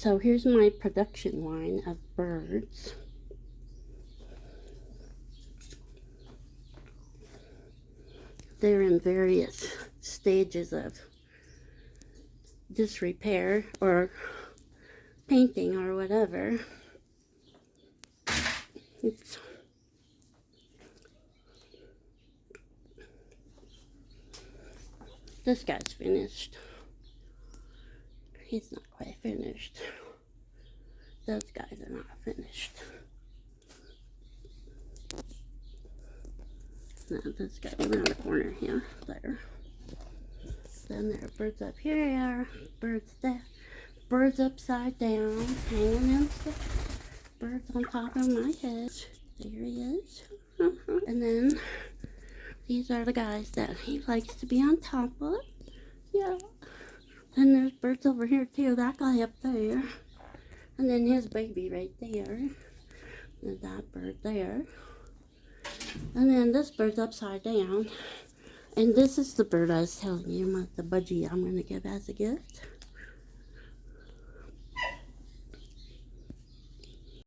So here's my production line of birds. They're in various stages of disrepair or painting or whatever. Oops. This guy's finished. He's not quite finished. Those guys are not finished. Now this guy around the corner here, there. Then there are birds up here, birds there, birds upside down, hanging in stuff. Birds on top of my head. There he is. And then these are the guys that he likes to be on top of. Yeah. Then there's birds over here too. That guy up there. And then his baby right there. And that bird there. And then this bird's upside down. And this is the bird I was telling you about, the budgie I'm going to give as a gift.